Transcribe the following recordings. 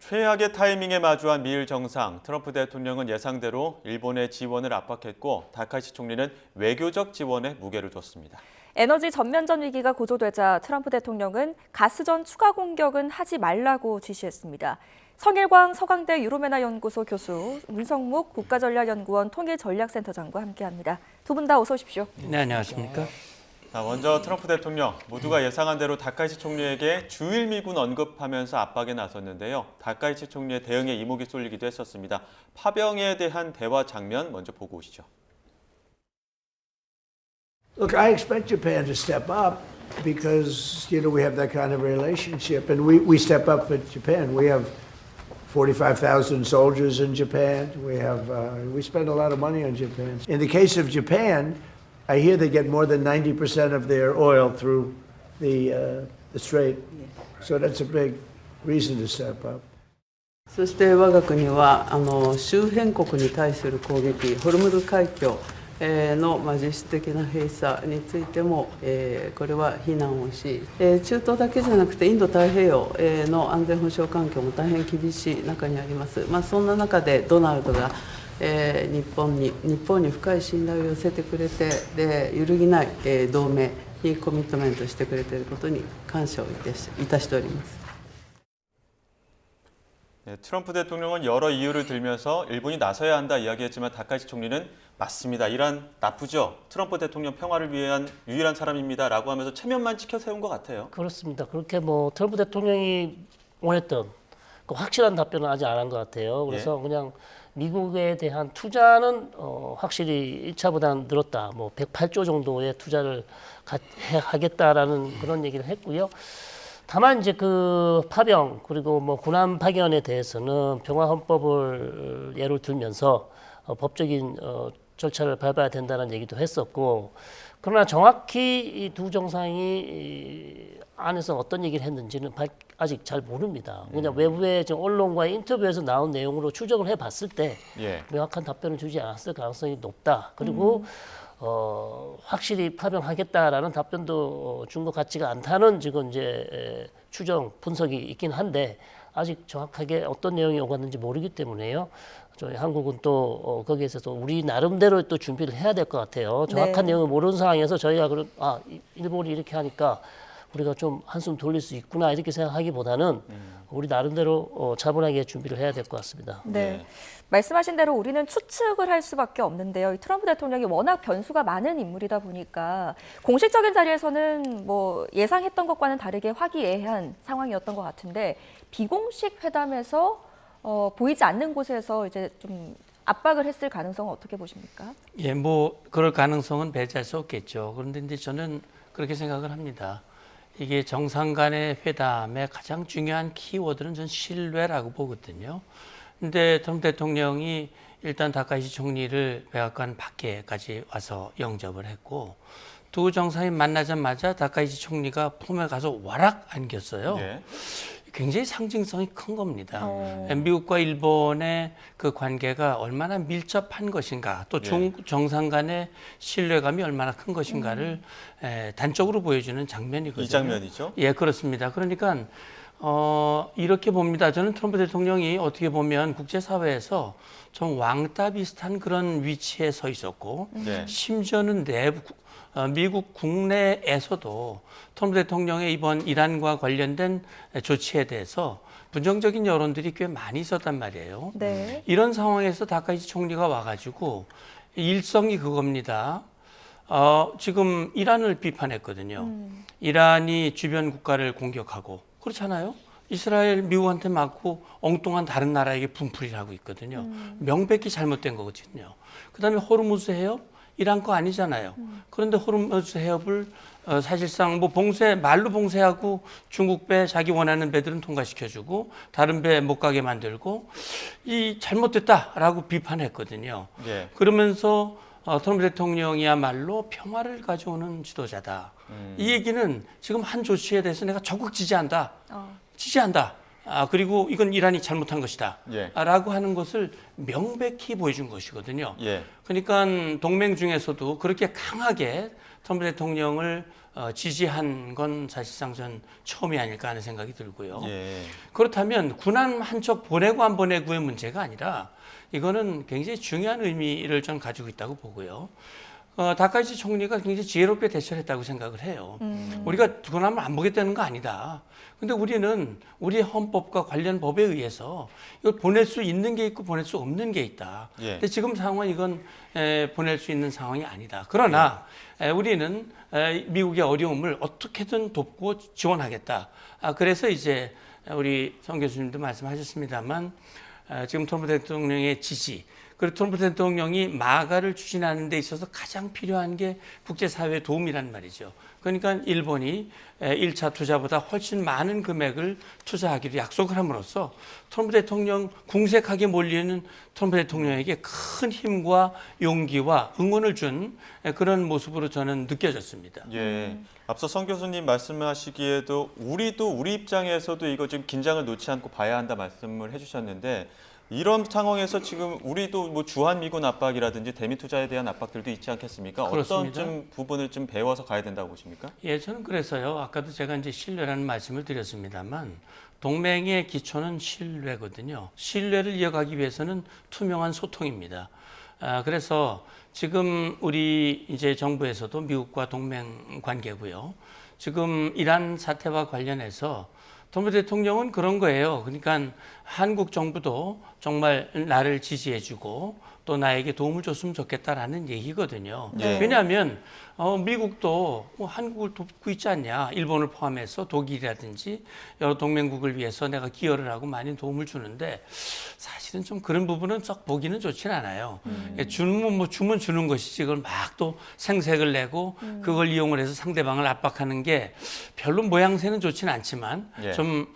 최악의 타이밍에 마주한 미일 정상. 트럼프 대통령은 예상대로 일본의 지원을 압박했고 다카이시 총리는 외교적 지원에 무게를 뒀습니다. 에너지 전면전 위기가 고조되자 트럼프 대통령은 가스전 추가 공격은 하지 말라고 지시했습니다. 성일광 서강대 유로메나 연구소 교수, 문성묵 국가전략연구원 통일전략센터장과 함께합니다. 두 분 다 어서 오십시오. 네, 안녕하십니까? 먼저 트럼프 대통령, 모두가 예상한 대로 다카이시 총리에게 주일 미군 언급하면서 압박에 나섰는데요. 다카이시 총리의 대응에 이목이 쏠리기도 했었습니다. 파병에 대한 대화 장면 먼저 보고 오시죠. Look, I expect Japan to step up because, we have that kind of relationship. And we step up for Japan. We have 45,000 soldiers in Japan. We spend a lot of money on Japan. In the case of Japan, I hear they get more than 90% of their oil through the strait. So that's a big reason to step up. そして我が国は周辺国に対する攻撃、ホルムズ海峡の実質的な閉鎖についてもこれは非難をし、中東だけじゃなくてインド太平洋の安全保障環境も大変厳しい中にあります。そんな中でドナルドが日本に深い信頼を寄せてくれて、で揺るぎない同盟にコミットメントしてくれていることに感謝をいたしております。 트럼프 대통령은 여러 이유를 들면서 일본이 나서야 한다 이야기했지만 다카이시 총리는 맞습니다. 이란 나쁘죠. 트럼프 대통령 평화를 위한 유일한 사람입니다. 라고 하면서 체면만 지켜 세운 것 같아요. 그렇습니다. 그렇게 트럼프 대통령이 원했던 그 확실한 답변은 아직 안 한 것 같아요. 그래서 그냥 미국에 대한 투자는 확실히 1차보다는 늘었다. 108조 정도의 투자를 하겠다라는 그런 얘기를 했고요. 다만 이제 그 파병 그리고 군함 파견에 대해서는 평화헌법을 예로 들면서 법적인 절차를 밟아야 된다는 얘기도 했었고, 그러나 정확히 이 두 정상이 안에서 어떤 얘기를 했는지는 아직 잘 모릅니다. 그냥 외부의 지금 언론과의 인터뷰에서 나온 내용으로 추정을 해봤을 때 명확한 답변을 주지 않았을 가능성이 높다. 그리고 확실히 파병하겠다라는 답변도 준 것 같지가 않다는 지금 이제 추정 분석이 있긴 한데 아직 정확하게 어떤 내용이 오갔는지 모르기 때문에요. 저희 한국은 또 거기에 있어서 우리 나름대로 또 준비를 해야 될 것 같아요. 정확한 내용을 모르는 상황에서 저희가 일본이 이렇게 하니까 우리가 좀 한숨 돌릴 수 있구나 이렇게 생각하기보다는 우리 나름대로 차분하게 준비를 해야 될 것 같습니다. 네. 말씀하신 대로 우리는 추측을 할 수밖에 없는데요. 이 트럼프 대통령이 워낙 변수가 많은 인물이다 보니까 공식적인 자리에서는 예상했던 것과는 다르게 화기애애한 상황이었던 것 같은데 비공식 회담에서 보이지 않는 곳에서 이제 좀 압박을 했을 가능성은 어떻게 보십니까? 예, 그럴 가능성은 배제할 수 없겠죠. 그런데 이제 저는 그렇게 생각을 합니다. 이게 정상 간의 회담의 가장 중요한 키워드는 전 신뢰라고 보거든요. 근데 트럼프 대통령이 일단 다카이시 총리를 백악관 밖에까지 와서 영접을 했고 두 정상이 만나자마자 다카이시 총리가 품에 가서 와락 안겼어요. 굉장히 상징성이 큰 겁니다. 미국과 일본의 그 관계가 얼마나 밀접한 것인가, 또 정상 간의 신뢰감이 얼마나 큰 것인가를 단적으로 보여주는 장면이거든요. 이 장면이죠? 예, 그렇습니다. 그러니까 이렇게 봅니다. 저는 트럼프 대통령이 어떻게 보면 국제사회에서 좀 왕따 비슷한 그런 위치에 서 있었고 심지어는 미국 국내에서도 트럼프 대통령의 이번 이란과 관련된 조치에 대해서 부정적인 여론들이 꽤 많이 있었단 말이에요. 이런 상황에서 다카이시 총리가 와가지고 일성이 그겁니다. 지금 이란을 비판했거든요. 이란이 주변 국가를 공격하고 그렇잖아요. 이스라엘 미국한테 맞고 엉뚱한 다른 나라에게 분풀이를 하고 있거든요. 명백히 잘못된 거거든요. 그다음에 호르무즈 해협 이란 거 아니잖아요. 그런데 호르무즈 해협을 사실상 말로 봉쇄하고 중국 배 자기 원하는 배들은 통과시켜주고 다른 배 못 가게 만들고 잘못됐다라고 비판했거든요. 그러면서 트럼프 대통령이야말로 평화를 가져오는 지도자다. 이 얘기는 지금 한 조치에 대해서 내가 적극 지지한다. 그리고 이건 이란이 잘못한 것이다. 예. 라고 하는 것을 명백히 보여준 것이거든요. 예. 그러니까 동맹 중에서도 그렇게 강하게 트럼프 대통령을 지지한 건 사실상 전 처음이 아닐까 하는 생각이 들고요. 예. 그렇다면 군함 한 척 보내고 안 보내고의 문제가 아니라 이거는 굉장히 중요한 의미를 전 가지고 있다고 보고요. 다카이치 총리가 굉장히 지혜롭게 대처를 했다고 생각을 해요. 우리가 군함을 안 보겠다는 거 아니다. 근데 우리는 우리 헌법과 관련 법에 의해서 이걸 보낼 수 있는 게 있고 보낼 수 없는 게 있다. 예. 근데 지금 상황은 이건 보낼 수 있는 상황이 아니다. 그러나 우리는 미국의 어려움을 어떻게든 돕고 지원하겠다. 그래서 이제 우리 성 교수님도 말씀하셨습니다만 지금 트럼프 대통령의 지지, 그리고 트럼프 대통령이 마가를 추진하는 데 있어서 가장 필요한 게 국제사회의 도움이란 말이죠. 그러니까 일본이 1차 투자보다 훨씬 많은 금액을 투자하기로 약속을 함으로써 트럼프 대통령 궁색하게 몰리는 트럼프 대통령에게 큰 힘과 용기와 응원을 준 그런 모습으로 저는 느껴졌습니다. 예. 앞서 성 교수님 말씀하시기에도 우리도 우리 입장에서도 이거 지금 긴장을 놓지 않고 봐야 한다 말씀을 해주셨는데 이런 상황에서 지금 우리도 뭐 주한 미군 압박이라든지 대미 투자에 대한 압박들도 있지 않겠습니까? 그렇습니다. 어떤 좀 부분을 좀 배워서 가야 된다고 보십니까? 예, 저는 그래서요. 아까도 제가 이제 신뢰라는 말씀을 드렸습니다만 동맹의 기초는 신뢰거든요. 신뢰를 이어가기 위해서는 투명한 소통입니다. 그래서 지금 우리 이제 정부에서도 미국과 동맹 관계고요. 지금 이란 사태와 관련해서 트럼프 대통령은 그런 거예요. 그러니까 한국 정부도 정말 나를 지지해주고 또 나에게 도움을 줬으면 좋겠다라는 얘기거든요. 네. 왜냐하면 미국도 한국을 돕고 있지 않냐. 일본을 포함해서 독일이라든지 여러 동맹국을 위해서 내가 기여를 하고 많이 도움을 주는데 사실은 좀 그런 부분은 썩 보기는 좋진 않아요. 주면 주는 것이지 그걸 막 또 생색을 내고 그걸 이용을 해서 상대방을 압박하는 게 별로 모양새는 좋진 않지만 예. 좀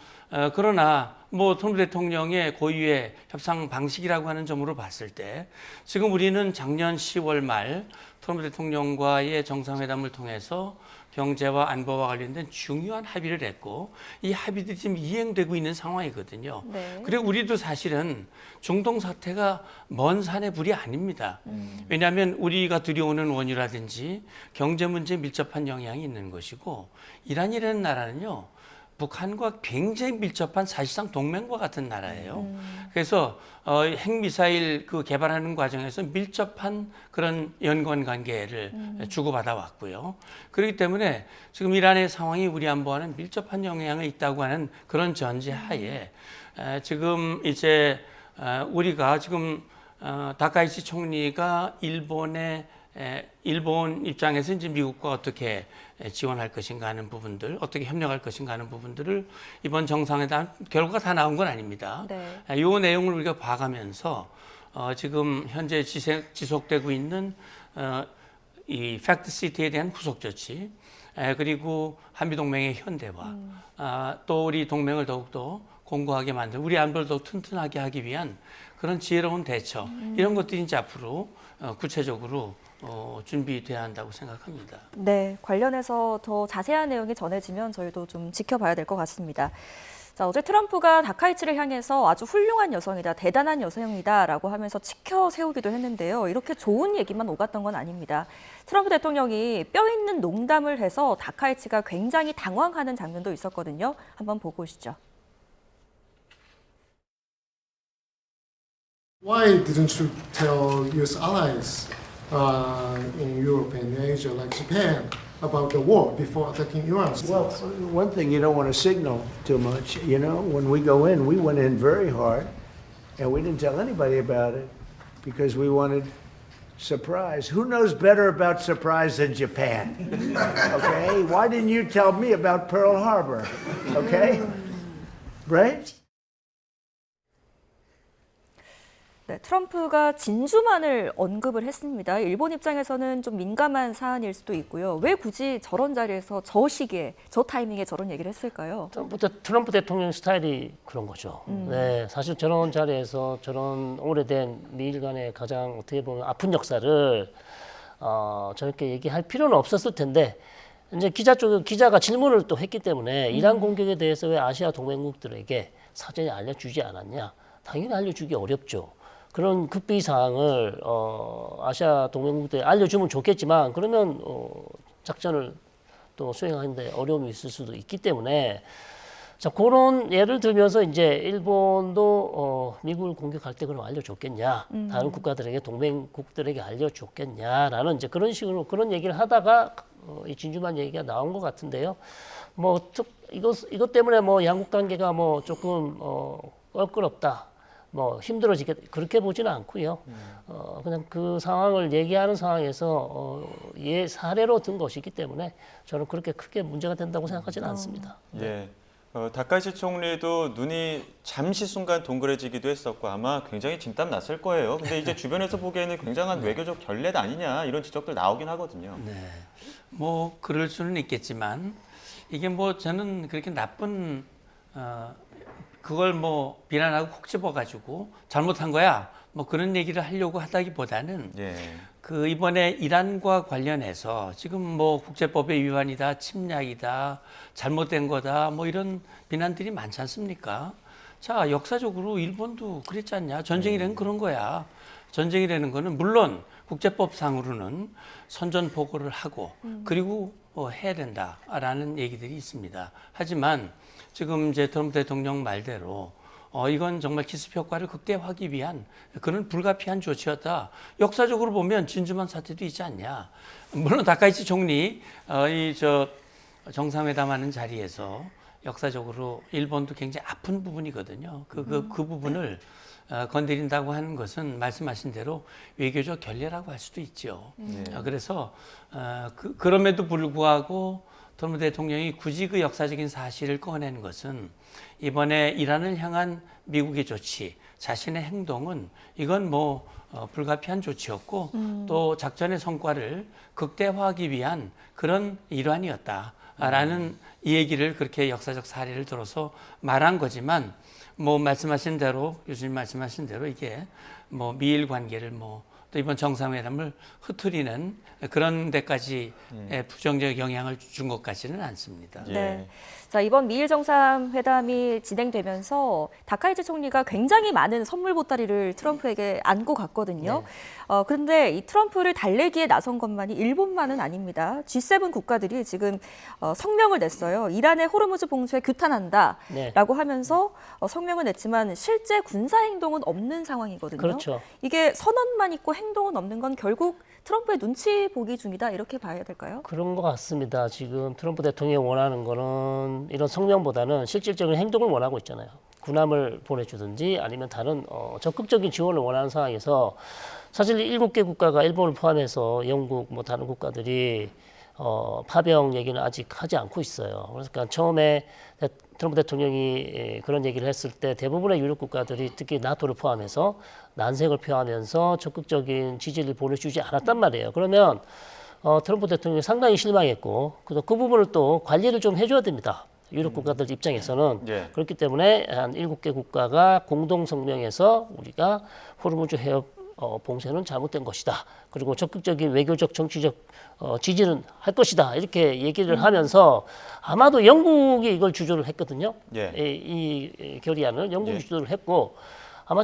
그러나 뭐 트럼프 대통령의 고유의 협상 방식이라고 하는 점으로 봤을 때 지금 우리는 작년 10월 말 트럼프 대통령과의 정상회담을 통해서 경제와 안보와 관련된 중요한 합의를 했고 이 합의들이 지금 이행되고 있는 상황이거든요. 네. 그리고 우리도 사실은 중동 사태가 먼 산의 불이 아닙니다. 왜냐하면 우리가 들여오는 원유라든지 경제 문제에 밀접한 영향이 있는 것이고 이란이라는 나라는요. 북한과 굉장히 밀접한 사실상 동맹과 같은 나라예요. 그래서 핵미사일 그 개발하는 과정에서 밀접한 그런 연관 관계를 주고받아 왔고요. 그렇기 때문에 지금 이란의 상황이 우리 안보와는 밀접한 영향이 있다고 하는 그런 전제하에 지금 이제 우리가 지금 다카이치 총리가 일본 입장에서 이제 미국과 어떻게 지원할 것인가 하는 부분들, 어떻게 협력할 것인가 하는 부분들을 이번 정상회담 결과가 다 나온 건 아닙니다. 네. 이 내용을 우리가 봐가면서 지금 현재 지속되고 있는 이 팩트시티에 대한 후속 조치, 그리고 한미동맹의 현대화, 또 우리 동맹을 더욱더 공고하게 만들고 우리 안보를 더 튼튼하게 하기 위한 그런 지혜로운 대처, 이런 것들이 이제 앞으로 구체적으로 준비돼야 한다고 생각합니다. 네, 관련해서 더 자세한 내용이 전해지면 저희도 좀 지켜봐야 될 것 같습니다. 자, 어제 트럼프가 다카이치를 향해서 아주 훌륭한 여성이다, 대단한 여성이다라고 하면서 치켜 세우기도 했는데요. 이렇게 좋은 얘기만 오갔던 건 아닙니다. 트럼프 대통령이 뼈 있는 농담을 해서 다카이치가 굉장히 당황하는 장면도 있었거든요. 한번 보고 오시죠. Why didn't you tell US allies in Europe and Asia, like Japan, about the war before attacking Iran? Well, one thing you don't want to signal too much. You know, when we go in, we went in very hard, and we didn't tell anybody about it because we wanted surprise. Who knows better about surprise than Japan? Okay? Why didn't you tell me about Pearl Harbor? Okay? Right? 네, 트럼프가 진주만을 언급을 했습니다. 일본 입장에서는 좀 민감한 사안일 수도 있고요. 왜 굳이 저런 자리에서 저 시기에, 저 타이밍에 저런 얘기를 했을까요? 트럼프 대통령 스타일이 그런 거죠. 네, 사실 저런 자리에서 저런 오래된 미일 간의 가장 어떻게 보면 아픈 역사를 저렇게 얘기할 필요는 없었을 텐데 이제 기자가 질문을 또 했기 때문에 이란 공격에 대해서 왜 아시아 동맹국들에게 사전에 알려주지 않았냐? 당연히 알려주기 어렵죠. 그런 급비 사항을 아시아 동맹국들에 알려주면 좋겠지만 그러면 작전을 또 수행하는데 어려움이 있을 수도 있기 때문에 자 그런 예를 들면서 이제 일본도 미국을 공격할 때 그럼 알려줬겠냐? 다른 국가들에게 동맹국들에게 알려줬겠냐라는 이제 그런 식으로 그런 얘기를 하다가 이 진주만 얘기가 나온 것 같은데요. 뭐 이것 때문에 뭐 양국 관계가 뭐 조금 껄끄럽다. 뭐 힘들어지게 그렇게 보지는 않고요. 그냥 그 상황을 얘기하는 상황에서 사례로 든 것이기 때문에 저는 그렇게 크게 문제가 된다고 생각하지는 않습니다. 예. 다카이치 총리도 눈이 잠시 순간 동그래지기도 했었고 아마 굉장히 진땀 났을 거예요. 근데 이제 주변에서 보기에는 굉장한 외교적 결례 아니냐 이런 지적들 나오긴 하거든요. 네. 뭐 그럴 수는 있겠지만 이게 뭐 저는 그렇게 나쁜 그걸 뭐 비난하고 콕 집어가지고 잘못한 거야 뭐 그런 얘기를 하려고 하다기보다는 예. 그 이번에 이란과 관련해서 지금 뭐 국제법의 위반이다, 침략이다, 잘못된 거다 뭐 이런 비난들이 많지 않습니까? 자 역사적으로 일본도 그랬지 않냐? 전쟁이라는 그런 거야. 전쟁이라는 거는 물론 국제법상으로는 선전포고를 하고 그리고 해야 된다라는 얘기들이 있습니다. 하지만 지금 이제 트럼프 대통령 말대로 이건 정말 기습 효과를 극대화하기 위한 그런 불가피한 조치였다. 역사적으로 보면 진주만 사태도 있지 않냐. 물론 다카이치 총리 정상회담하는 자리에서 역사적으로 일본도 굉장히 아픈 부분이거든요. 그 부분을 건드린다고 하는 것은 말씀하신 대로 외교적 결례라고 할 수도 있죠. 그래서 그럼에도 불구하고 트럼프 대통령이 굳이 그 역사적인 사실을 꺼내는 것은 이번에 이란을 향한 미국의 조치, 자신의 행동은 이건 뭐 불가피한 조치였고 또 작전의 성과를 극대화하기 위한 그런 일환이었다라는 이 얘기를 그렇게 역사적 사례를 들어서 말한 거지만 뭐 말씀하신 대로 교수님 말씀하신 대로 이게 뭐 미일 관계를 뭐 또 이번 정상회담을 흐트리는 그런 데까지 부정적 영향을 준 것 같지는 않습니다. 예. 네. 자, 이번 미일 정상회담이 진행되면서 다카이치 총리가 굉장히 많은 선물 보따리를 트럼프에게 안고 갔거든요. 그런데 이 트럼프를 달래기에 나선 것만이 일본만은 아닙니다. G7 국가들이 지금 성명을 냈어요. 이란의 호르무즈 봉쇄에 규탄한다라고 하면서 성명을 냈지만 실제 군사 행동은 없는 상황이거든요. 그렇죠. 이게 선언만 있고 행동은 없는 건 결국 트럼프의 눈치 보기 중이다 이렇게 봐야 될까요? 그런 것 같습니다. 지금 트럼프 대통령이 원하는 거는 이런 성명보다는 실질적인 행동을 원하고 있잖아요. 군함을 보내주든지 아니면 다른 적극적인 지원을 원하는 상황에서 사실 7개 국가가 일본을 포함해서 영국 뭐 다른 국가들이 파병 얘기는 아직 하지 않고 있어요. 그러니까 처음에 트럼프 대통령이 그런 얘기를 했을 때 대부분의 유럽 국가들이 특히 나토를 포함해서 난색을 표하면서 적극적인 지지를 보내주지 않았단 말이에요. 그러면 트럼프 대통령이 상당히 실망했고 그 부분을 또 관리를 좀 해줘야 됩니다. 유럽 국가들 입장에서는 예. 그렇기 때문에 한 7개 국가가 공동 성명에서 우리가 호르무즈 해협 봉쇄는 잘못된 것이다. 그리고 적극적인 외교적 정치적 지지는 할 것이다. 이렇게 얘기를 하면서 아마도 영국이 이걸 주도를 했거든요. 예. 이 결의안을 영국이 예. 주도를 했고 아마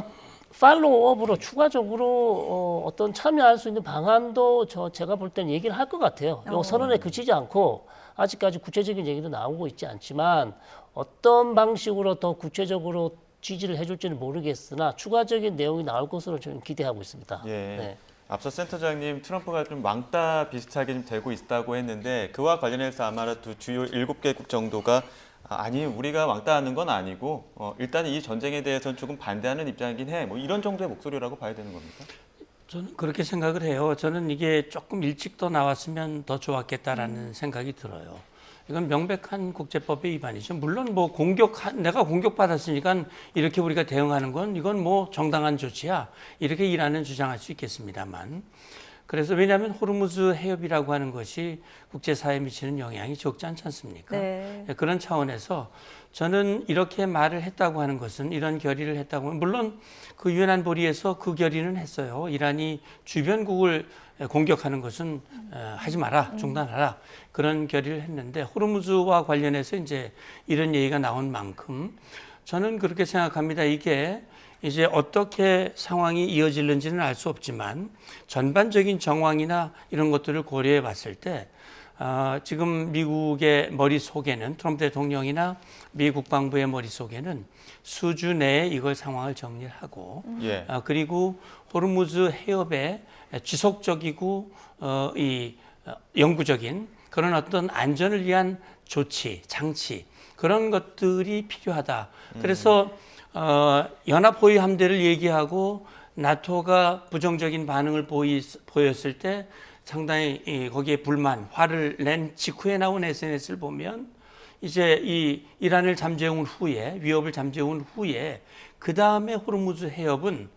팔로우업으로 추가적으로 어떤 참여할 수 있는 방안도 제가 볼 때는 얘기를 할 것 같아요. 요 선언에 그치지 않고 아직까지 구체적인 얘기도 나오고 있지 않지만 어떤 방식으로 더 구체적으로 지지를 해줄지는 모르겠으나 추가적인 내용이 나올 것으로 저는 기대하고 있습니다. 예. 네. 앞서 센터장님 트럼프가 좀 왕따 비슷하게 좀 되고 있다고 했는데 그와 관련해서 아마도 주요 7개국 정도가 아니 우리가 왕따하는 건 아니고 일단 이 전쟁에 대해서는 조금 반대하는 입장이긴 해. 뭐 이런 정도의 목소리라고 봐야 되는 겁니까? 저는 그렇게 생각을 해요. 저는 이게 조금 일찍 더 나왔으면 더 좋았겠다라는 생각이 들어요. 이건 명백한 국제법의 위반이죠. 물론 뭐 내가 공격받았으니까 이렇게 우리가 대응하는 건 이건 뭐 정당한 조치야. 이렇게 이란은 주장할 수 있겠습니다만. 그래서 왜냐하면 호르무즈 해협이라고 하는 것이 국제사회에 미치는 영향이 적지 않지 않습니까? 네. 그런 차원에서 저는 이렇게 말을 했다고 하는 것은 이런 결의를 했다고 하면 물론 그 유엔 안보리에서 그 결의는 했어요. 이란이 주변국을 공격하는 것은 하지 마라, 중단하라 그런 결의를 했는데 호르무즈와 관련해서 이제 이런 얘기가 나온 만큼 저는 그렇게 생각합니다. 이게 이제 어떻게 상황이 이어질는지는 알 수 없지만 전반적인 정황이나 이런 것들을 고려해 봤을 때 지금 미국의 머릿속에는 트럼프 대통령이나 미 국방부의 머릿속에는 수주 내에 이걸 상황을 정리를 하고 예. 그리고 호르무즈 해협에 지속적이고 영구적인 그런 어떤 안전을 위한 조치, 장치 그런 것들이 필요하다. 그래서 연합 호위 함대를 얘기하고 나토가 부정적인 반응을 보였을 때 상당히 거기에 불만, 화를 낸 직후에 나온 SNS를 보면 이제 이 이란을 잠재운 후에 위협을 잠재운 후에 그 다음에 호르무즈 해협은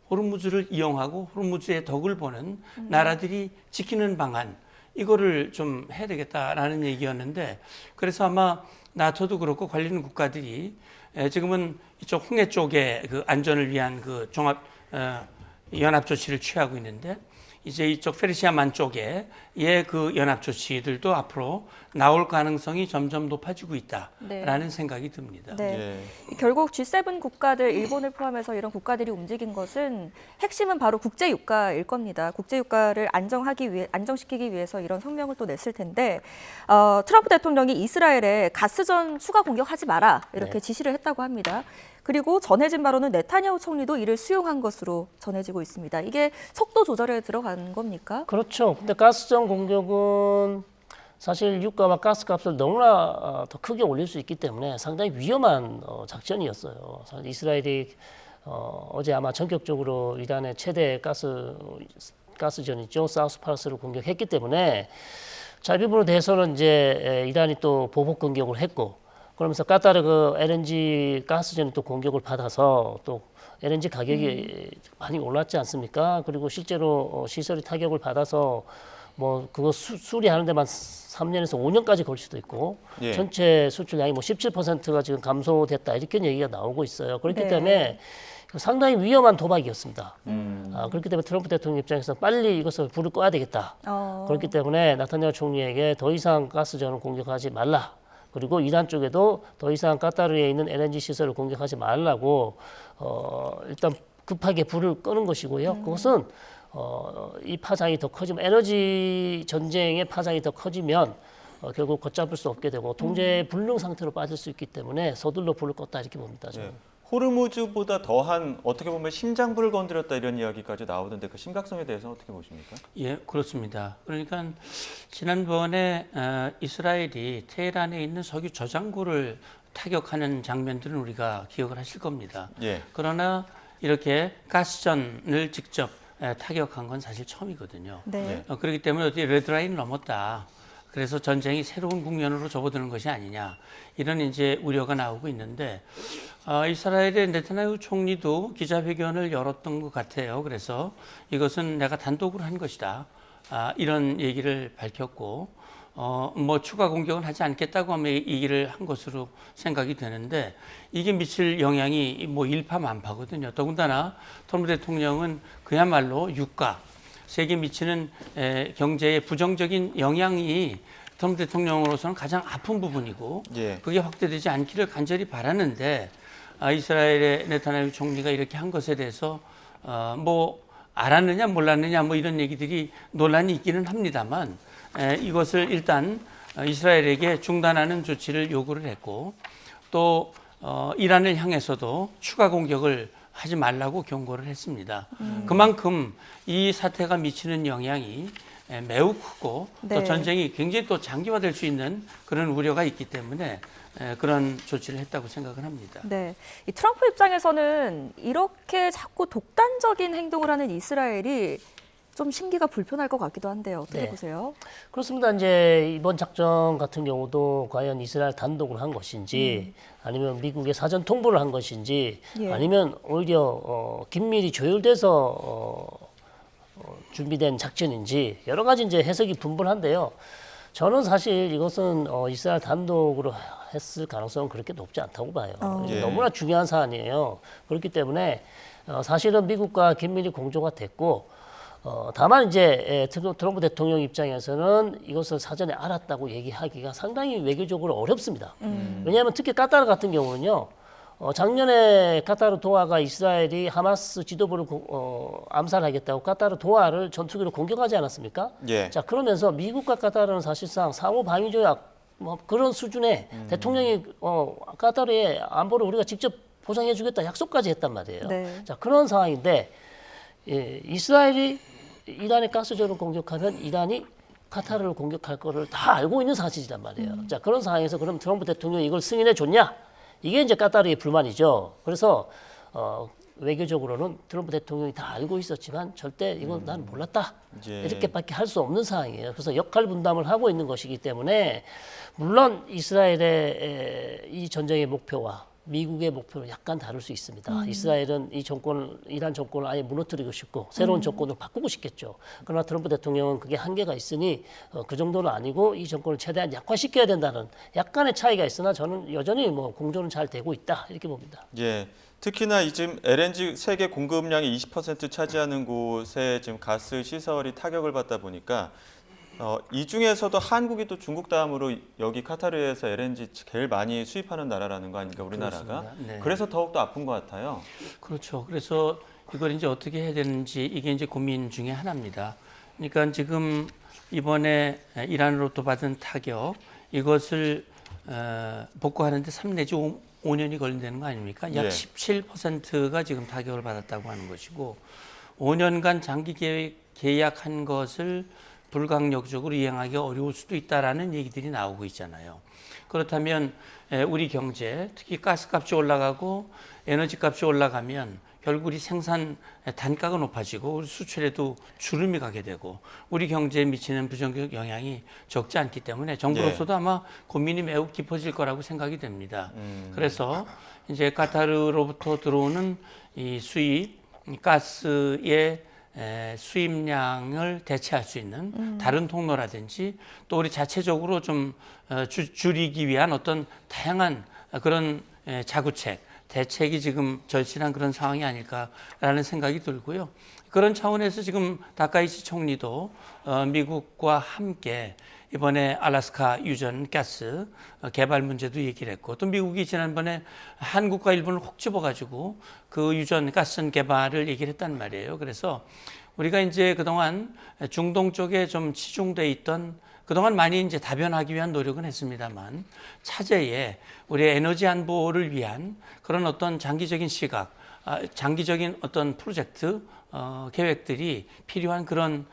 호르무즈를 이용하고 호르무즈의 덕을 보는 나라들이 지키는 방안 이거를 좀 해야 되겠다라는 얘기였는데 그래서 아마 나토도 그렇고 관련 국가들이 지금은 이쪽 홍해 쪽에 그 안전을 위한 그 종합 연합 조치를 취하고 있는데 이제 이쪽 페르시아만 쪽에 그 연합 조치들도 앞으로 나올 가능성이 점점 높아지고 있다라는 생각이 듭니다. 네. 결국 G7 국가들 일본을 포함해서 이런 국가들이 움직인 것은 핵심은 바로 국제 유가일 겁니다. 국제 유가를 안정시키기 위해서 이런 성명을 또 냈을 텐데 트럼프 대통령이 이스라엘에 가스전 추가 공격하지 마라 이렇게 지시를 했다고 합니다. 그리고 전해진 바로는 네타냐후 총리도 이를 수용한 것으로 전해지고 있습니다. 이게 속도 조절에 들어간 겁니까? 그렇죠. 근데 가스전 공격은 사실 유가와 가스값을 너무나 더 크게 올릴 수 있기 때문에 상당히 위험한 작전이었어요. 이스라엘이 어제 아마 전격적으로 이란의 최대 가스전이죠. 사우스 파르스를 공격했기 때문에 자, 이 부분에 대해서는 이제 이란이 또 보복 공격을 했고 그러면서 카타르 그 LNG 가스전이 또 공격을 받아서 또 LNG 가격이 많이 올랐지 않습니까? 그리고 실제로 시설이 타격을 받아서 뭐 그거 수리하는 데만 3년에서 5년까지 걸 수도 있고 예. 전체 수출량이 뭐 17%가 지금 감소됐다 이렇게 얘기가 나오고 있어요. 그렇기 때문에 상당히 위험한 도박이었습니다. 그렇기 때문에 트럼프 대통령 입장에서 빨리 이것을 불을 꺼야 되겠다. 그렇기 때문에 나타냐후 총리에게 더 이상 가스전을 공격하지 말라. 그리고 이란 쪽에도 더 이상 카타르에 있는 LNG 시설을 공격하지 말라고 일단 급하게 불을 끄는 것이고요. 그것은 이 파장이 더 커지면 에너지 전쟁의 파장이 더 커지면 결국 걷잡을 수 없게 되고 통제 불능 상태로 빠질 수 있기 때문에 서둘러 불을 껐다 이렇게 봅니다. 저는. 호르무즈보다 더한 어떻게 보면 심장부를 건드렸다 이런 이야기까지 나오던데 그 심각성에 대해서는 어떻게 보십니까? 예, 그렇습니다. 그러니까 지난번에 이스라엘이 테헤란에 있는 석유 저장고를 타격하는 장면들은 우리가 기억을 하실 겁니다. 예. 그러나 이렇게 가스전을 직접 타격한 건 사실 처음이거든요. 네. 그렇기 때문에 어떻게 레드라인을 넘었다. 그래서 전쟁이 새로운 국면으로 접어드는 것이 아니냐 이런 이제 우려가 나오고 있는데 이스라엘의 네타냐후 총리도 기자회견을 열었던 것 같아요. 그래서 이것은 내가 단독으로 한 것이다 이런 얘기를 밝혔고 뭐 추가 공격은 하지 않겠다고 하면 이 얘기를 한 것으로 생각이 되는데 이게 미칠 영향이 뭐 일파만파거든요. 더군다나 트럼프 대통령은 그야말로 유가 세계에 미치는 경제에 부정적인 영향이 트럼프 대통령으로서는 가장 아픈 부분이고 예. 그게 확대되지 않기를 간절히 바라는데 이스라엘의 네타냐후 총리가 이렇게 한 것에 대해서 뭐 알았느냐 몰랐느냐 뭐 이런 얘기들이 논란이 있기는 합니다만 이것을 일단 이스라엘에게 중단하는 조치를 요구를 했고 또 이란을 향해서도 추가 공격을 하지 말라고 경고를 했습니다. 그만큼 이 사태가 미치는 영향이 매우 크고 또 전쟁이 굉장히 또 장기화될 수 있는 그런 우려가 있기 때문에 그런 조치를 했다고 생각을 합니다. 네, 이 트럼프 입장에서는 이렇게 자꾸 독단적인 행동을 하는 이스라엘이 좀 심기가 불편할 것 같기도 한데요. 어떻게 보세요? 그렇습니다. 이제 이번 작전 같은 경우도 과연 이스라엘 단독으로 한 것인지 아니면 미국의 사전 통보를 한 것인지 아니면 오히려 긴밀히 조율돼서 준비된 작전인지 여러 가지 이제 해석이 분분한데요. 저는 사실 이것은 이스라엘 단독으로 했을 가능성은 그렇게 높지 않다고 봐요. 예. 너무나 중요한 사안이에요. 그렇기 때문에 사실은 미국과 긴밀히 공조가 됐고 다만 이제 트럼프 대통령 입장에서는 이것을 사전에 알았다고 얘기하기가 상당히 외교적으로 어렵습니다. 왜냐하면 특히 카타르 같은 경우는요. 작년에 카타르 도하가 이스라엘이 하마스 지도부를 암살하겠다고 카타르 도하를 전투기로 공격하지 않았습니까? 예. 자, 그러면서 미국과 카타르는 사실상 상호 방위 조약 뭐 그런 수준의 대통령이 카타르의 안보를 우리가 직접 보장해 주겠다 약속까지 했단 말이에요. 네. 자, 그런 상황인데 이스라엘이 이란의 가스전을 공격하면 이란이 카타르를 공격할 거를 다 알고 있는 사실이란 말이에요. 자, 그런 상황에서 그럼 트럼프 대통령이 이걸 승인해 줬냐? 이게 이제 카타르의 불만이죠. 그래서 외교적으로는 트럼프 대통령이 다 알고 있었지만 절대 이건 난 몰랐다. 예. 이렇게밖에 할 수 없는 상황이에요. 그래서 역할 분담을 하고 있는 것이기 때문에 물론 이스라엘의 이 전쟁의 목표와 미국의 목표는 약간 다를 수 있습니다. 이스라엘은 이란 정권을 아예 무너뜨리고 싶고 새로운 정권을 바꾸고 싶겠죠. 그러나 트럼프 대통령은 그게 한계가 있으니 그 정도는 아니고 이 정권을 최대한 약화시켜야 된다는 약간의 차이가 있으나 저는 여전히 뭐 공조는 잘 되고 있다 이렇게 봅니다. 예. 특히나 지금 LNG 세계 공급량의 20% 차지하는 곳에 지금 가스 시설이 타격을 받다 보니까 이 중에서도 한국이 또 중국 다음으로 여기 카타르에서 LNG 제일 많이 수입하는 나라라는 거 아닙니까, 우리나라가? 그렇습니다. 네. 그래서 더욱더 아픈 것 같아요. 그렇죠. 그래서 이걸 이제 어떻게 해야 되는지 이게 이제 고민 중에 하나입니다. 그러니까 지금 이번에 이란으로부터 받은 타격 이것을 복구하는데 3 내지 5년이 걸린다는 거 아닙니까? 약 예. 17%가 지금 타격을 받았다고 하는 것이고 5년간 장기 계약한 것을 불강력적으로 이행하기 어려울 수도 있다라는 얘기들이 나오고 있잖아요. 그렇다면 우리 경제, 특히 가스값이 올라가고 에너지값이 올라가면 결국 우리 생산 단가가 높아지고 우리 수출에도 주름이 가게 되고 우리 경제에 미치는 부정적 영향이 적지 않기 때문에 정부로서도 아마 고민이 매우 깊어질 거라고 생각이 됩니다. 그래서 이제 카타르로부터 들어오는 이 수입, 가스의 수입량을 대체할 수 있는 다른 통로라든지 또 우리 자체적으로 좀 줄이기 위한 어떤 다양한 그런 자구책, 대책이 지금 절실한 그런 상황이 아닐까라는 생각이 들고요. 그런 차원에서 지금 다카이치 총리도 미국과 함께 이번에 알래스카 유전 가스 개발 문제도 얘기를 했고 또 미국이 지난번에 한국과 일본을 혹 집어가지고 그 유전 가스 개발을 얘기를 했단 말이에요. 그래서 우리가 이제 그동안 중동 쪽에 좀 치중돼 있던 그동안 많이 이제 다변하기 위한 노력은 했습니다만 차제에 우리 에너지 안보를 위한 그런 어떤 장기적인 시각, 장기적인 어떤 프로젝트 계획들이 필요한 그런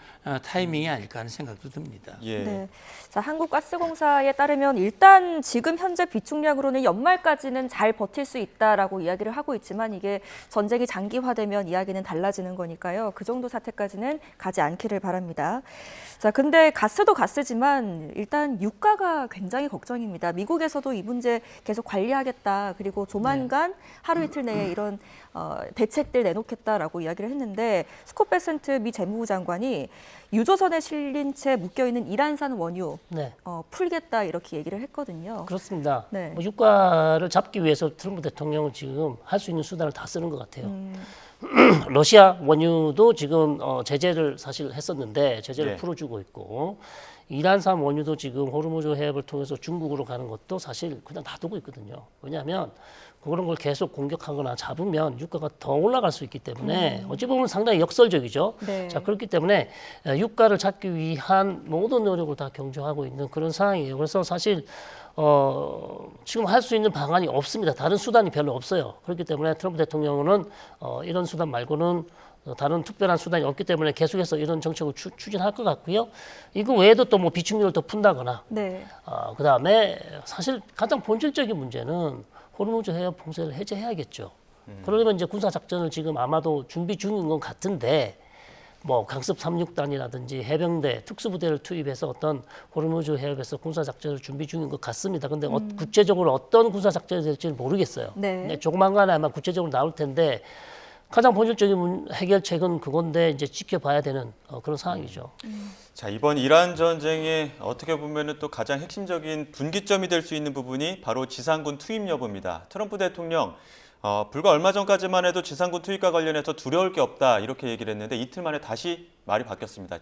타이밍이 아닐까 하는 생각도 듭니다. 예. 네. 자, 한국가스공사에 따르면 일단 지금 현재 비축량으로는 연말까지는 잘 버틸 수 있다라고 이야기를 하고 있지만 이게 전쟁이 장기화되면 이야기는 달라지는 거니까요. 그 정도 사태까지는 가지 않기를 바랍니다. 자, 근데 가스도 가스지만 일단 유가가 굉장히 걱정입니다. 미국에서도 이 문제 계속 관리하겠다. 그리고 조만간 하루 이틀 내에 이런 대책들 내놓겠다라고 이야기를 했는데 스콧 베센트 미 재무부 장관이 유조선에 실린 채 묶여있는 이란산 원유 네. 풀겠다 이렇게 얘기를 했거든요. 그렇습니다. 네. 뭐 유가를 잡기 위해서 트럼프 대통령은 지금 할 수 있는 수단을 다 쓰는 것 같아요. 러시아 원유도 지금 제재를 사실 했었는데 제재를 네. 풀어주고 있고 이란산 원유도 지금 호르무즈 해협을 통해서 중국으로 가는 것도 사실 그냥 놔두고 있거든요. 왜냐하면 그런 걸 계속 공격하거나 잡으면 유가가 더 올라갈 수 있기 때문에 어찌 보면 상당히 역설적이죠. 네. 자, 그렇기 때문에 유가를 잡기 위한 모든 노력을 다 경주하고 있는 그런 상황이에요. 그래서 사실 지금 할 수 있는 방안이 없습니다. 다른 수단이 별로 없어요. 그렇기 때문에 트럼프 대통령은 이런 수단 말고는 다른 특별한 수단이 없기 때문에 계속해서 이런 정책을 추진할 것 같고요. 이거 외에도 또 뭐 비축률을 더 푼다거나 네. 그다음에 사실 가장 본질적인 문제는 호르무즈 해협 봉쇄를 해제해야겠죠. 그러려면 이제 군사 작전을 지금 아마도 준비 중인 것 같은데 뭐 강습 36단이라든지 해병대 특수부대를 투입해서 어떤 호르무즈 해협에서 군사 작전을 준비 중인 것 같습니다. 근데 구체적으로 어떤 군사 작전이 될지는 모르겠어요. 네. 근데 조만간에 아마 구체적으로 나올 텐데 가장 본질적인 해결책은 그건데 이제 지켜봐야 되는 그런 상황이죠. 자, 이번 이란 전쟁의 어떻게 보면은 또 가장 핵심적인 분기점이 될 수 있는 부분이 바로 지상군 투입 여부입니다. 트럼프 대통령 불과 얼마 전까지만 해도 지상군 투입과 관련해서 두려울 게 없다 이렇게 얘기를 했는데 이틀 만에 다시 말이 바뀌었습니다.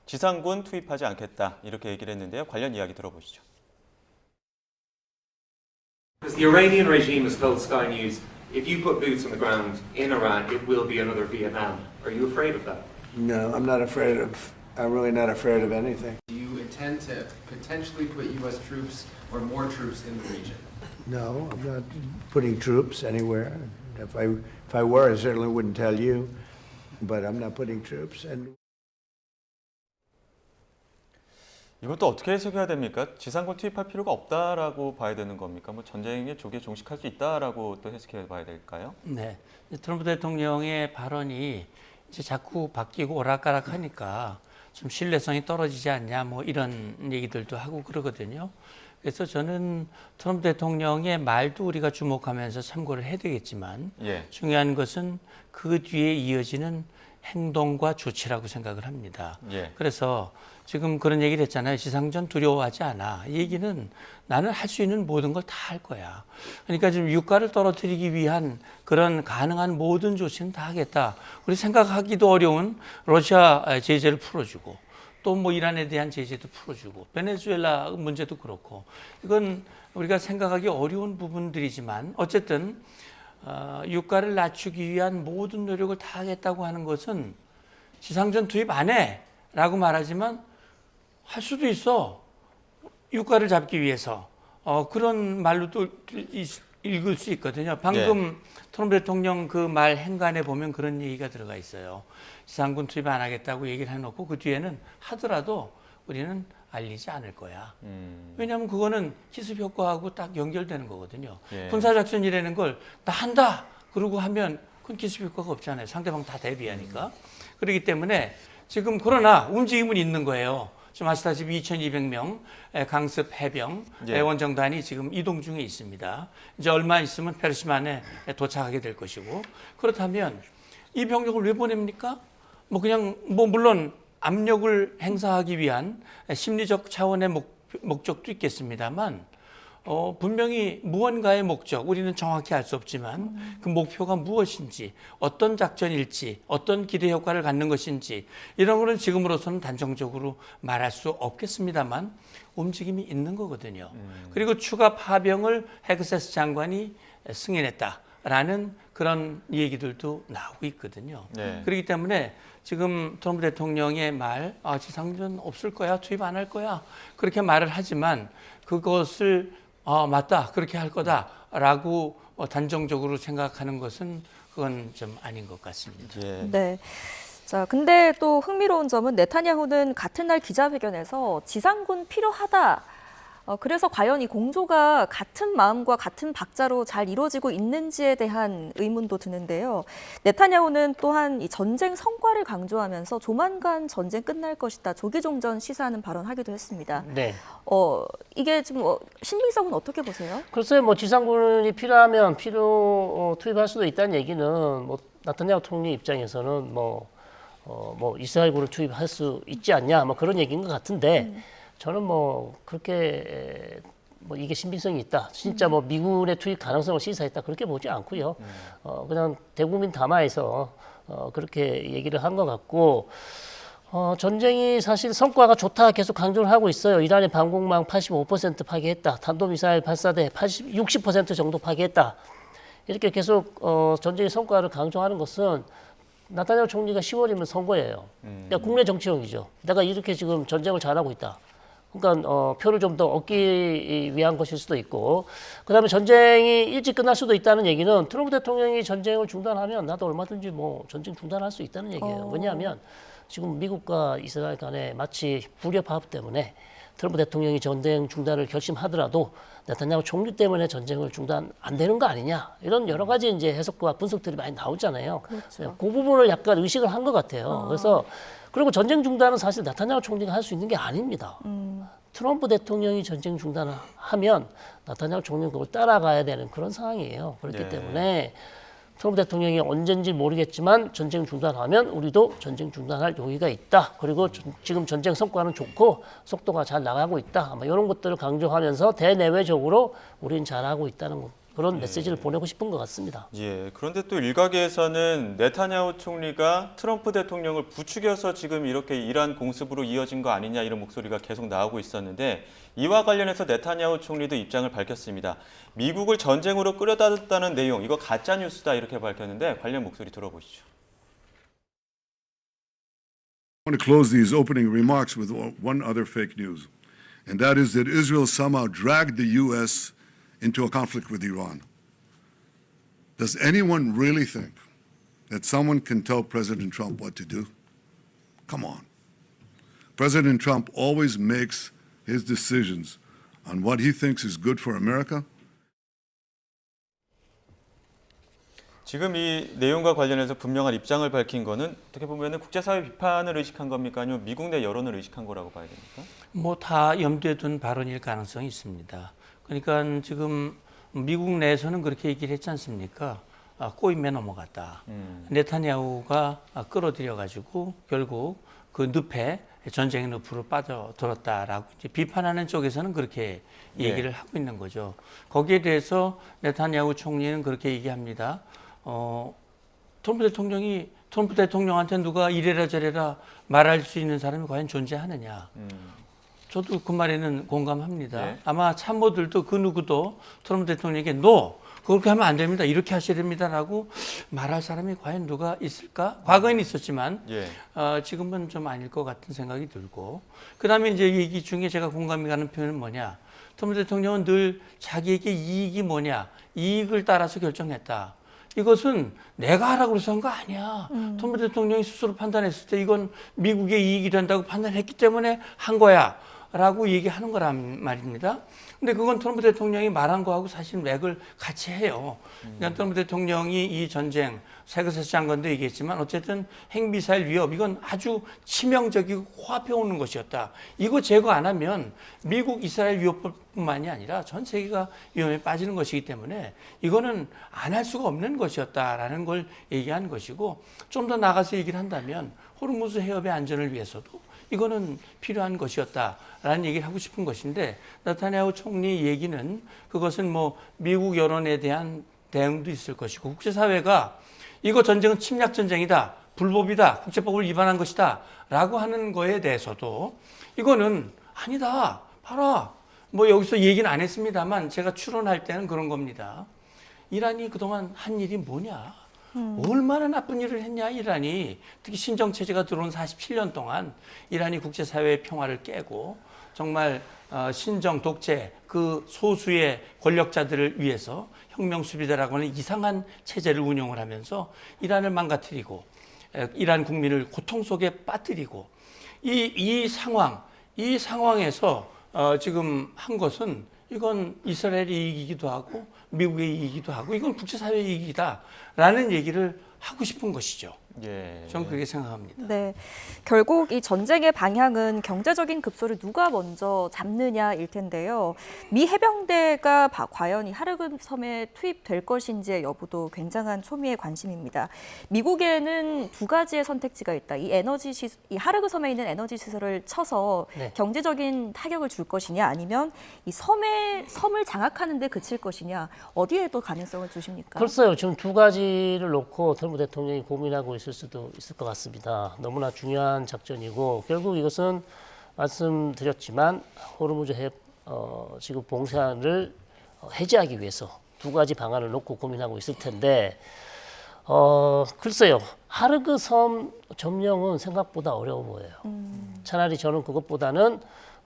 지상군 투입하지 않겠다 이렇게 얘기를 했는데요. 관련 이야기 들어보시죠. Because the Iranian regime has told Sky News, if you put boots on the ground in Iran, it will be another Vietnam. Are you afraid of that? No, I'm really not afraid of anything. Do you intend to potentially put U.S. troops or more troops in the region? No, I'm not putting troops anywhere. If I were, I certainly wouldn't tell you, but I'm not putting troops. And 이것도 어떻게 해석해야 됩니까? 지상군 투입할 필요가 없다라고 봐야 되는 겁니까? 뭐 전쟁의 조기에 종식할 수 있다라고 또 해석해 봐야 될까요? 네, 트럼프 대통령의 발언이 이제 자꾸 바뀌고 오락가락하니까 좀 신뢰성이 떨어지지 않냐, 뭐 이런 얘기들도 하고 그러거든요. 그래서 저는 트럼프 대통령의 말도 우리가 주목하면서 참고를 해야 되겠지만 예. 중요한 것은 그 뒤에 이어지는 행동과 조치라고 생각을 합니다. 예. 그래서 지금 그런 얘기를 했잖아요. 지상전 두려워하지 않아. 이 얘기는 나는 할 수 있는 모든 걸 다 할 거야. 그러니까 지금 유가를 떨어뜨리기 위한 그런 가능한 모든 조치는 다 하겠다. 우리 생각하기도 어려운 러시아 제재를 풀어주고 또 뭐 이란에 대한 제재도 풀어주고 베네수엘라 문제도 그렇고 이건 우리가 생각하기 어려운 부분들이지만 어쨌든 유가를 낮추기 위한 모든 노력을 다 하겠다고 하는 것은 지상전 투입 안 해 라고 말하지만 할 수도 있어. 유가를 잡기 위해서. 그런 말로도 읽을 수 있거든요. 방금 트럼프 대통령 그 말 행간에 보면 그런 얘기가 들어가 있어요. 지상군 투입 안 하겠다고 얘기를 해놓고 그 뒤에는 하더라도 우리는 알리지 않을 거야. 왜냐하면 그거는 기습 효과하고 딱 연결되는 거거든요. 예. 군사작전이라는 걸 나 한다 그러고 하면 그건 기습 효과가 없잖아요. 상대방 다 대비하니까. 그렇기 때문에 지금 그러나 움직임은 있는 거예요. 지금 아시다시피 2,200명 강습 해병 예. 원정단이 지금 이동 중에 있습니다. 이제 얼마 있으면 페르시만에 도착하게 될 것이고 그렇다면 이 병력을 왜 보냅니까? 뭐 그냥 뭐 물론 압력을 행사하기 위한 심리적 차원의 목적도 있겠습니다만 분명히 무언가의 목적, 우리는 정확히 알 수 없지만 그 목표가 무엇인지, 어떤 작전일지, 어떤 기대 효과를 갖는 것인지 이런 거는 지금으로서는 단정적으로 말할 수 없겠습니다만 움직임이 있는 거거든요. 그리고 추가 파병을 헤그세스 장관이 승인했다라는 그런 얘기들도 나오고 있거든요. 네. 그렇기 때문에 지금 트럼프 대통령의 말, 지상전 없을 거야, 투입 안 할 거야 그렇게 말을 하지만 그것을 맞다, 그렇게 할 거다라고 단정적으로 생각하는 것은 그건 좀 아닌 것 같습니다. 예. 네. 자, 근데 또 흥미로운 점은 네타냐후는 같은 날 기자회견에서 지상군 필요하다. 그래서 과연 이 공조가 같은 마음과 같은 박자로 잘 이루어지고 있는지에 대한 의문도 드는데요. 네타냐후는 또한 이 전쟁 성과를 강조하면서 조만간 전쟁 끝날 것이다. 조기종전 시사하는 발언하기도 했습니다. 네. 이게 좀 신빙성은 어떻게 보세요? 글쎄요, 뭐 지상군이 필요하면 투입할 수도 있다는 얘기는 뭐 나타냐후 총리 입장에서는 뭐 이스라엘군을 투입할 수 있지 않냐, 뭐 그런 얘기인 것 같은데. 저는 뭐 그렇게 뭐 이게 신빙성이 있다. 진짜 뭐 미군의 투입 가능성을 시사했다. 그렇게 보지 않고요. 그냥 대국민 담화에서 그렇게 얘기를 한 것 같고 전쟁이 사실 성과가 좋다 계속 강조를 하고 있어요. 이란의 방공망 85% 파괴했다. 탄도미사일 발사대 60% 정도 파괴했다. 이렇게 계속 전쟁의 성과를 강조하는 것은 나타냐후 총리가 10월이면 선거예요. 그러니까 국내 정치용이죠. 내가 이렇게 지금 전쟁을 잘하고 있다. 그러니까 표를 좀 더 얻기 위한 것일 수도 있고, 그다음에 전쟁이 일찍 끝날 수도 있다는 얘기는 트럼프 대통령이 전쟁을 중단하면 나도 얼마든지 뭐 전쟁 중단할 수 있다는 얘기예요. 왜냐하면 지금 미국과 이스라엘 간에 마치 불협화음 때문에 트럼프 대통령이 전쟁 중단을 결심하더라도 네타냐후 총리 때문에 전쟁을 중단 안 되는 거 아니냐, 이런 여러 가지 이제 해석과 분석들이 많이 나오잖아요. 그렇죠. 그 부분을 약간 의식을 한 것 같아요. 그래서 그리고 전쟁 중단은 사실 네타냐후 총리가 할 수 있는 게 아닙니다. 트럼프 대통령이 전쟁 중단을 하면 네타냐후 총리는 그걸 따라가야 되는 그런 상황이에요. 그렇기 네. 때문에 트럼프 대통령이 언젠지 모르겠지만 전쟁 중단하면 우리도 전쟁 중단할 용의가 있다. 그리고 지금 전쟁 성과는 좋고 속도가 잘 나가고 있다. 아마 이런 것들을 강조하면서 대내외적으로 우리는 잘하고 있다는 그런 메시지를 보내고 싶은 것 같습니다. 예, 그런데 또 일각에서는 네타냐후 총리가 트럼프 대통령을 부추겨서 지금 이렇게 이란 공습으로 이어진 거 아니냐 이런 목소리가 계속 나오고 있었는데 이와 관련해서 네타냐후 총리도 입장을 밝혔습니다. 미국을 전쟁으로 끌어다줬다는 내용, 이거 가짜 뉴스다 이렇게 밝혔는데 관련 목소리 들어보시죠. I want to close these opening remarks with one other fake news, and that is that Israel somehow dragged the U.S. into a conflict with Iran. Does anyone really think that someone can tell President Trump what to do? Come on. President Trump always makes his decisions on what he thinks is good for America. 지금 이 내용과 관련해서 분명한 입장을 밝힌 거는 어떻게 보면 국제사회 비판을 의식한 겁니까? 아니면 미국 내 여론을 의식한 거라고 봐야 됩니까? 뭐 다 염두에 둔 발언일 가능성이 있습니다. 그러니까 지금 미국 내에서는 그렇게 얘기를 했지 않습니까? 꼬임에 넘어갔다. 네타냐후가 끌어들여 가지고 결국 그 늪에 전쟁의 늪으로 빠져들었다라고 이제 비판하는 쪽에서는 그렇게 얘기를 하고 있는 거죠. 거기에 대해서 네타냐후 총리는 그렇게 얘기합니다. 트럼프 대통령한테 누가 이래라 저래라 말할 수 있는 사람이 과연 존재하느냐. 저도 그 말에는 공감합니다. 네. 아마 참모들도 그 누구도 트럼프 대통령에게 no, 그렇게 하면 안 됩니다. 이렇게 하셔야 됩니다라고 말할 사람이 과연 누가 있을까? 과거에는 있었지만 예. 지금은 좀 아닐 것 같은 생각이 들고, 그다음에 이제 얘기 중에 제가 공감이 가는 표현은 뭐냐? 트럼프 대통령은 늘 자기에게 이익이 뭐냐? 이익을 따라서 결정했다. 이것은 내가 하라고 해서 한 거 아니야. 트럼프 대통령이 스스로 판단했을 때 이건 미국의 이익이 된다고 판단했기 때문에 한 거야. 라고 얘기하는 거란 말입니다. 근데 그건 트럼프 대통령이 말한 거하고 사실 맥을 같이 해요. 그러니까 트럼프 대통령이 이 전쟁, 세계에서 장관도 얘기했지만 어쨌든 핵미사일 위협, 이건 아주 치명적이고 코앞에 오는 것이었다. 이거 제거 안 하면 미국, 이스라엘 위협뿐만이 아니라 전 세계가 위험에 빠지는 것이기 때문에 이거는 안 할 수가 없는 것이었다라는 걸 얘기한 것이고, 좀 더 나가서 얘기를 한다면 호르무즈 해협의 안전을 위해서도 이거는 필요한 것이었다라는 얘기를 하고 싶은 것인데, 네타냐후 총리 얘기는 그것은 뭐 미국 여론에 대한 대응도 있을 것이고, 국제사회가 이거 전쟁은 침략 전쟁이다, 불법이다, 국제법을 위반한 것이다 라고 하는 거에 대해서도 이거는 아니다, 봐라, 뭐 여기서 얘기는 안 했습니다만 제가 추론할 때는 그런 겁니다. 이란이 그동안 한 일이 뭐냐? 얼마나 나쁜 일을 했냐, 이란이. 특히 신정체제가 들어온 47년 동안 이란이 국제사회의 평화를 깨고 정말 신정, 독재, 그 소수의 권력자들을 위해서 혁명수비대라고 하는 이상한 체제를 운영을 하면서 이란을 망가뜨리고 이란 국민을 고통 속에 빠뜨리고, 이 상황에서 지금 한 것은 이건 이스라엘의 이익이기도 하고 미국의 이익이기도 하고 이건 국제사회의 이익이다라는 얘기를 하고 싶은 것이죠. 예. 저는 그렇게 생각합니다. 네, 결국 이 전쟁의 방향은 경제적인 급소를 누가 먼저 잡느냐일 텐데요. 미 해병대가 과연 이 하르그 섬에 투입될 것인지의 여부도 굉장한 초미의 관심입니다. 미국에는 두 가지의 선택지가 있다. 이 하르그 섬에 있는 에너지 시설을 쳐서 네. 경제적인 타격을 줄 것이냐, 아니면 이 섬을 장악하는 데 그칠 것이냐, 어디에 또 가능성을 두십니까? 글쎄요, 지금 두 가지를 놓고 트럼프 대통령이 고민하고 있을 수도 있을 것 같습니다. 너무나 중요한 작전이고, 결국 이것은 말씀드렸지만 호르무즈 해협 지금 봉쇄를 해제하기 위해서 두 가지 방안을 놓고 고민하고 있을 텐데, 글쎄요, 하르그 섬 점령은 생각보다 어려워 보여요. 차라리 저는 그것보다는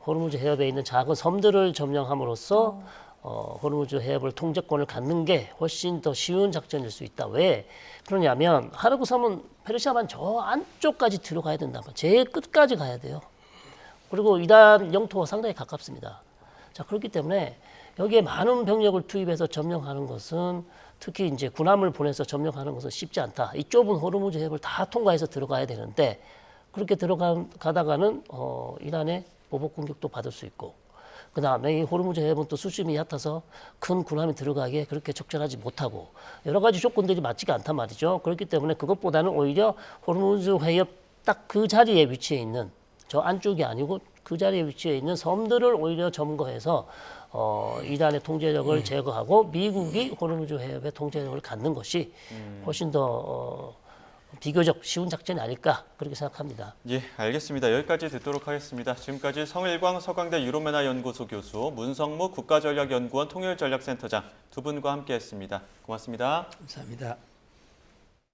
호르무즈 해협에 있는 작은 섬들을 점령함으로써 호르무즈 해협을 통제권을 갖는 게 훨씬 더 쉬운 작전일 수 있다. 왜 그러냐면 하르그 섬은 페르시아만 저 안쪽까지 들어가야 된다. 제일 끝까지 가야 돼요. 그리고 이란 영토와 상당히 가깝습니다. 자, 그렇기 때문에 여기에 많은 병력을 투입해서 점령하는 것은, 특히 이제 군함을 보내서 점령하는 것은 쉽지 않다. 이 좁은 호르무즈 해협을 다 통과해서 들어가야 되는데, 그렇게 가다가는 이란의 보복 공격도 받을 수 있고, 그 다음에 이 호르무즈 해협은 또 수심이 얕아서 큰 군함이 들어가기에 그렇게 적절하지 못하고 여러 가지 조건들이 맞지가 않단 말이죠. 그렇기 때문에 그것보다는 오히려 호르무즈 해협 딱 그 자리에 위치해 있는, 저 안쪽이 아니고 그 자리에 위치해 있는 섬들을 오히려 점거해서 이란의 통제력을 제거하고 미국이 호르무즈 해협의 통제력을 갖는 것이 훨씬 더 비교적 쉬운 작전이 아닐까 그렇게 생각합니다. 예, 알겠습니다. 여기까지 듣도록 하겠습니다. 지금까지 성일광 서강대 유로메나연구소 교수, 문성무 국가전략연구원 통일전략센터장 두 분과 함께했습니다. 고맙습니다. 감사합니다.